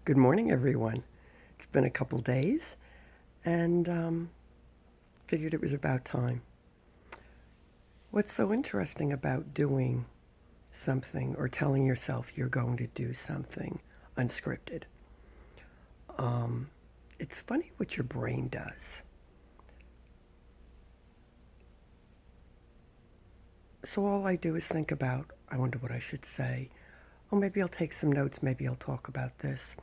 Good morning, everyone. It's been a couple days, and figured it was about time. What's so interesting about doing something or telling yourself you're going to do something unscripted? It's funny what your brain does. So all I do is think about, I wonder what I should say. Oh, maybe I'll take some notes, maybe I'll talk about this.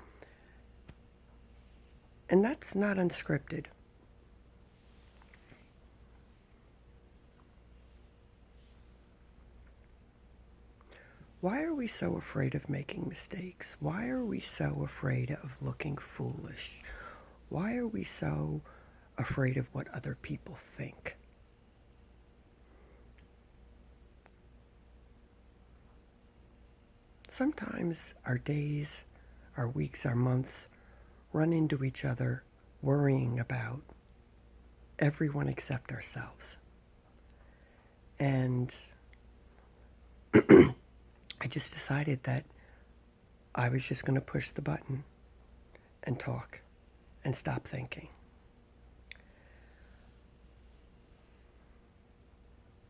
And that's not unscripted. Why are we so afraid of making mistakes? Why are we so afraid of looking foolish? Why are we so afraid of what other people think? Sometimes our days, our weeks, our months run into each other worrying about everyone except ourselves. And I just decided that I was just going to push the button and talk and stop thinking.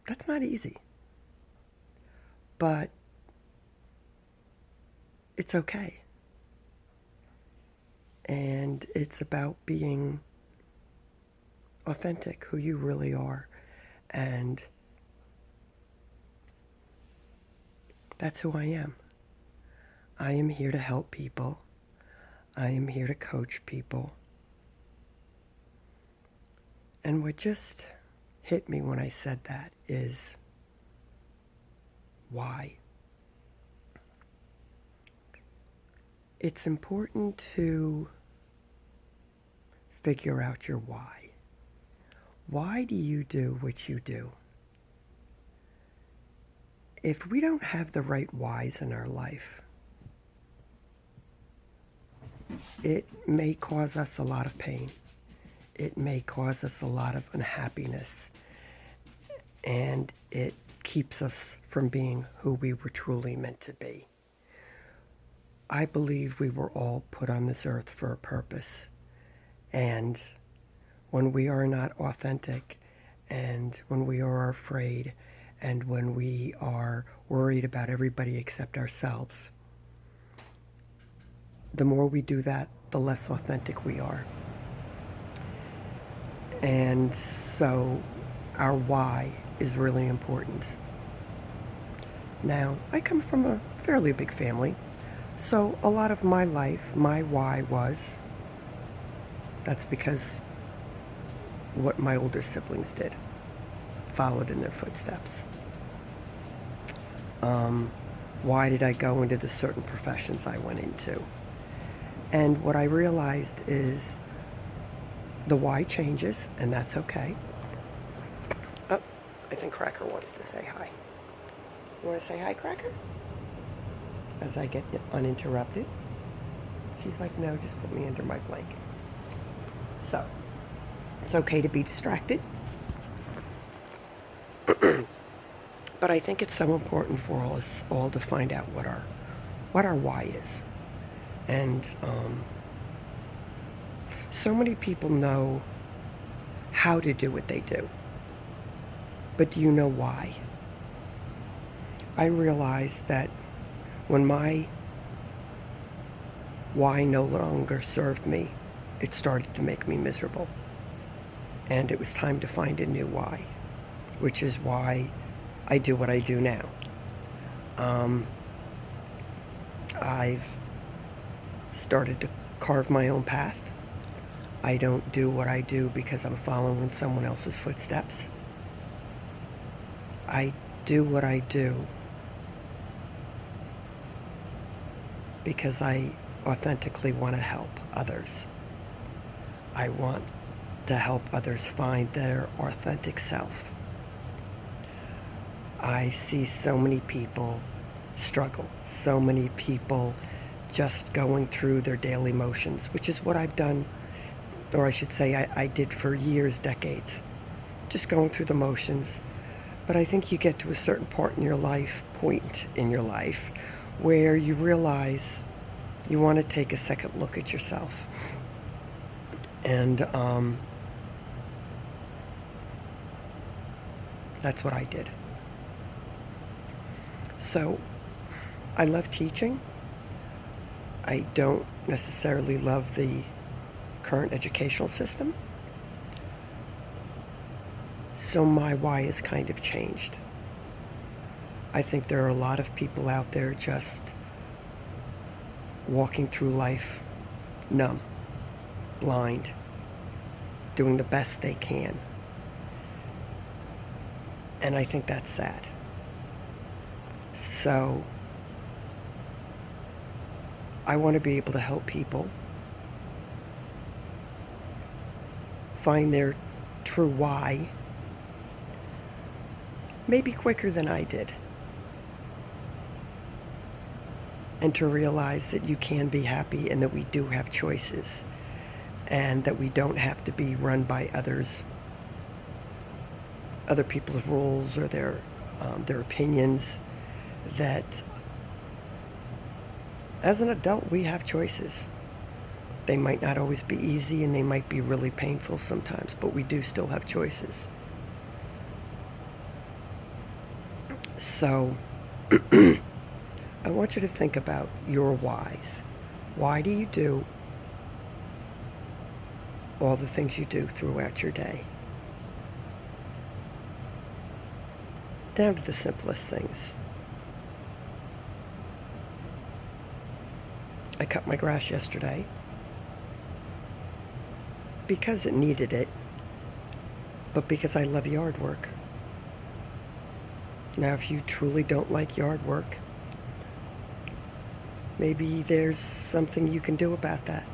That's not easy, but it's okay. And it's about being authentic, who you really are. And that's who I am. I am here to help people. I am here to coach people. And what just hit me when I said that is why. It's important to figure out your why. Why do you do what you do? If we don't have the right whys in our life, it may cause us a lot of pain. It may cause us a lot of unhappiness. And it keeps us from being who we were truly meant to be. I believe we were all put on this earth for a purpose. And when we are not authentic, and when we are afraid, and when we are worried about everybody except ourselves, the more we do that, the less authentic we are. And so our why is really important. Now, I come from a fairly big family, so a lot of my life, my why was, that's because what my older siblings did, followed in their footsteps. Why did I go into the certain professions I went into? And what I realized is the why changes, and that's okay. Oh, I think Cracker wants to say hi. You want to say hi, Cracker? As I get uninterrupted. She's like, no, just put me under my blanket. So, it's okay to be distracted. But I think it's so important for us all to find out what our why is. And so many people know how to do what they do. But do you know why? I realized that when my why no longer served me, it started to make me miserable. And it was time to find a new why, which is why I do what I do now. I've started to carve my own path. I don't do what I do because I'm following someone else's footsteps. I do what I do because I authentically want to help others. I want to help others find their authentic self. I see so many people struggle, so many people just going through their daily motions, which is what I've done, or I should say I did for years, decades, just going through the motions. But I think you get to a certain point in your life where you realize you want to take a second look at yourself. And that's what I did. So I love teaching. I don't necessarily love the current educational system. So my why has kind of changed. I think there are a lot of people out there just walking through life numb, blind, doing the best they can. And I think that's sad. So I want to be able to help people find their true why, maybe quicker than I did. And to realize that you can be happy and that we do have choices and that we don't have to be run by other people's rules or their opinions, that as an adult we have choices. They might not always be easy and they might be really painful sometimes, but we do still have choices. So I want you to think about your whys. Why do you do all the things you do throughout your day? Down to the simplest things. I cut my grass yesterday because it needed it, but because I love yard work. Now, if you truly don't like yard work, maybe there's something you can do about that.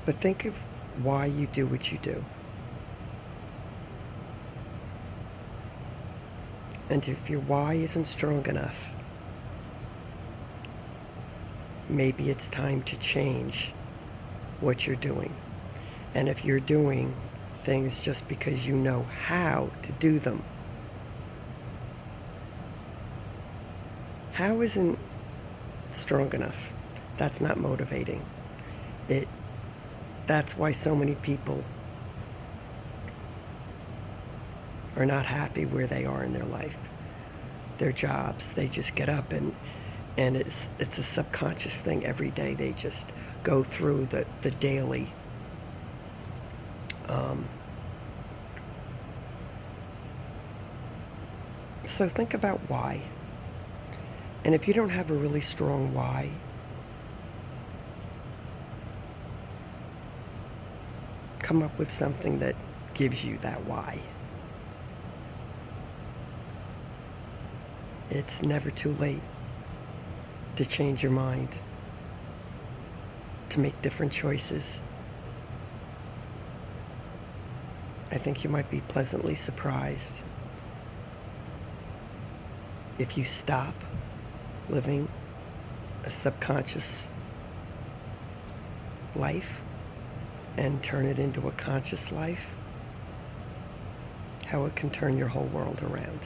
But think of why you do what you do. And if your why isn't strong enough, maybe it's time to change what you're doing. And if you're doing things just because you know how to do them, how isn't strong enough. That's not motivating. That's why so many people are not happy where they are in their life. Their jobs, they just get up and it's a subconscious thing every day. They just go through the daily so think about why. And if you don't have a really strong why, come up with something that gives you that why. It's never too late to change your mind, to make different choices. I think you might be pleasantly surprised if you stop living a subconscious life and turn it into a conscious life, how it can turn your whole world around.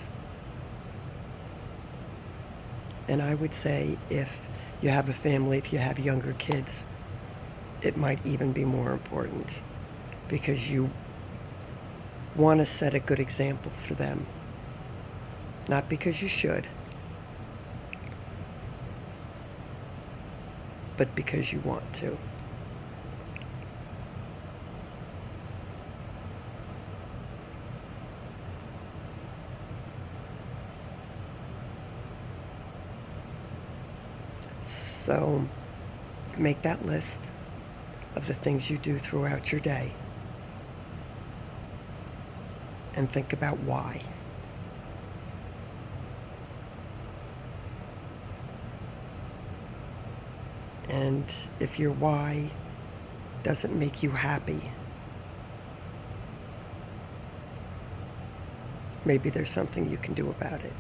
And I would say if you have a family, if you have younger kids, it might even be more important because you want to set a good example for them. Not because you should, but because you want to. So make that list of the things you do throughout your day and think about why. And if your why doesn't make you happy, maybe there's something you can do about it.